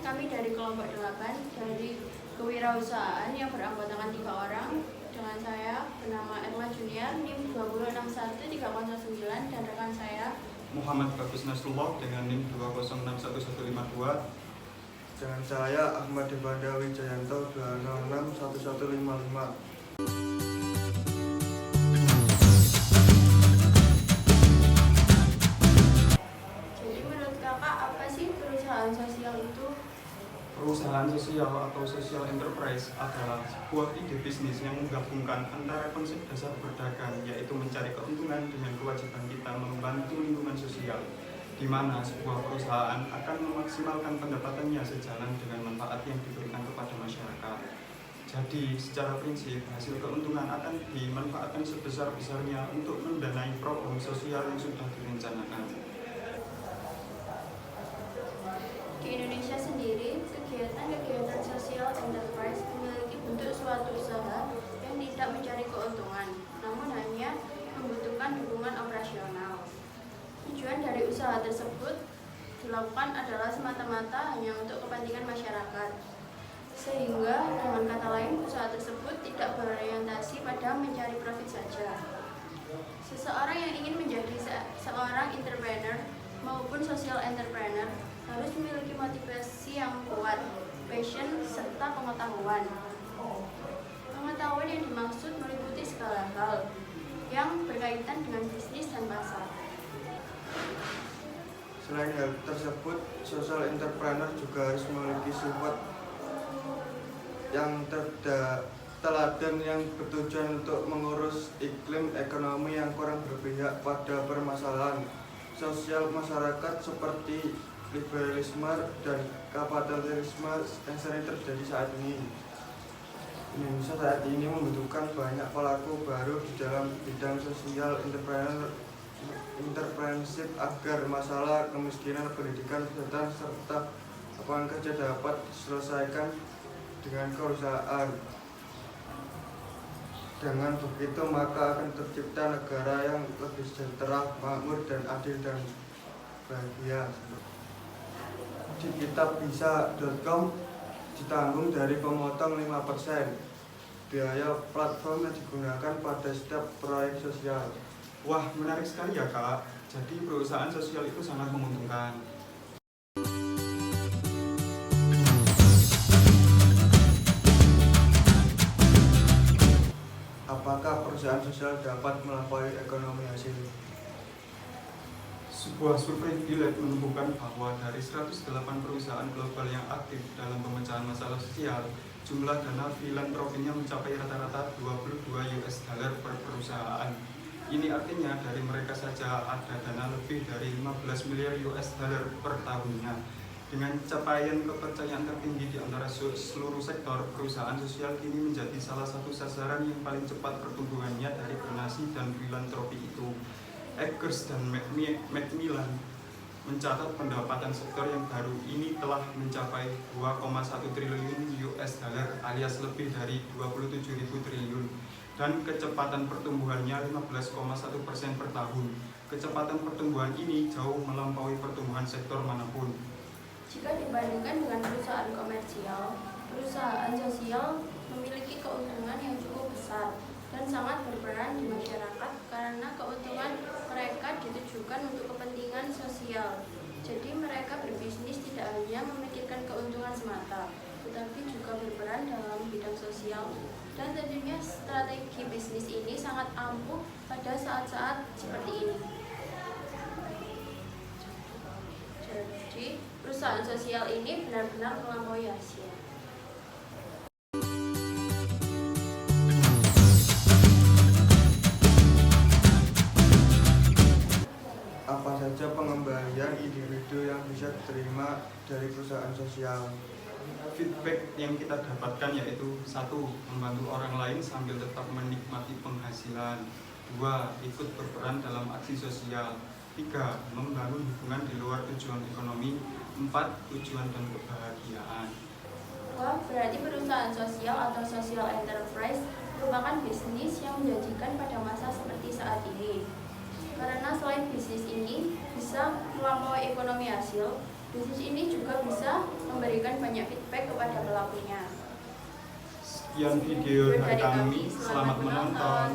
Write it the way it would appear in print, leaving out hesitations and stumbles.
kami dari kelompok 8 dari kewirausahaan yang beranggotakan 3 orang. Dengan saya bernama Erma Junior, NIM 2061309 dan rekan saya Muhammad Bagus Nasrullah dengan NIM 2061152. Dengan saya Ahmad Debanda Wijayanto 2061155. Jadi menurut kakak apa sih perusahaan sosial itu? Perusahaan sosial atau social enterprise adalah sebuah ide bisnis yang menggabungkan antara konsep dasar berdagang, yaitu mencari keuntungan, dengan kewajiban kita membantu lingkungan sosial, di mana sebuah perusahaan akan memaksimalkan pendapatannya sejalan dengan manfaat yang diberikan kepada masyarakat. Jadi, secara prinsip, hasil keuntungan akan dimanfaatkan sebesar-besarnya untuk mendanai program sosial yang sudah direncanakan. Di Indonesia sendiri, kegiatan sosial enterprise memiliki bentuk suatu usaha yang tidak mencari keuntungan, namun hanya membutuhkan dukungan operasional. Tujuan dari usaha tersebut dilakukan adalah semata-mata hanya untuk kepentingan masyarakat. Sehingga dengan kata lain, usaha tersebut tidak berorientasi pada mencari profit saja. Seseorang yang ingin menjadi seorang entrepreneur maupun social entrepreneur harus memiliki motivasi yang kuat, passion, serta pengetahuan. Pengetahuan yang dimaksud meliputi segala hal yang berkaitan dengan bisnis dan pasar. Selain hal tersebut, social entrepreneur juga harus memiliki sifat yang teladan yang bertujuan untuk mengurus iklim ekonomi yang kurang berpihak pada permasalahan sosial masyarakat seperti liberalisme dan kapitalisme yang sering terjadi saat ini. Indonesia saat ini membutuhkan banyak pelaku baru di dalam bidang sosial entrepreneurship agar masalah kemiskinan, pendidikan, kesehatan, serta lapangan kerja dapat diselesaikan dengan perusahaan. Dengan begitu maka akan tercipta negara yang lebih sejahtera, makmur, dan adil dan bahagia. Di kitab bisa.com ditanggung dari pemotong 5% biaya platform yang digunakan pada setiap proyek sosial. Wah, menarik sekali ya Kak. Jadi perusahaan sosial itu sangat menguntungkan. Apakah perusahaan sosial dapat melampaui ekonomi hasil? Sebuah survei Deloitte menemukan bahwa dari 108 perusahaan global yang aktif dalam pemecahan masalah sosial, jumlah dana filantropinya mencapai rata-rata $22 per perusahaan. Ini artinya dari mereka saja ada dana lebih dari $15 miliar per tahunnya. Dengan capaian kepercayaan tertinggi di antara seluruh sektor, perusahaan sosial kini menjadi salah satu sasaran yang paling cepat pertumbuhannya dari donasi dan filantropi itu. Eggers dan Macmillan mencatat pendapatan sektor yang baru ini telah mencapai $2,1 triliun alias lebih dari 27.000 triliun dan kecepatan pertumbuhannya 15,1% per tahun. Kecepatan pertumbuhan ini jauh melampaui pertumbuhan sektor manapun. Jika dibandingkan dengan perusahaan komersial, perusahaan sosial memiliki keuntungan yang cukup besar dan sangat berperan di masyarakat karena keuntungan mereka ditujukan untuk kepentingan sosial. Jadi mereka berbisnis tidak hanya memikirkan keuntungan semata, tetapi juga berperan dalam bidang sosial. Dan tentunya strategi bisnis ini sangat ampuh pada saat-saat seperti ini. Jadi perusahaan sosial ini benar-benar melampaui hasil. Apa saja pengembalian individu yang bisa diterima dari perusahaan sosial? Feedback yang kita dapatkan yaitu 1. Membantu orang lain sambil tetap menikmati penghasilan. 2. Ikut berperan dalam aksi sosial. 3. Membangun hubungan di luar tujuan ekonomi. 4. Tujuan dan kebahagiaan. Wah, berarti perusahaan sosial atau social enterprise merupakan bisnis yang menjanjikan pada masa seperti saat ini. Karena selain bisnis ini bisa melampaui ekonomi hasil, bisnis ini juga bisa memberikan banyak banyak feedback kepada pelakunya. Sekian video dari kami, selamat menonton.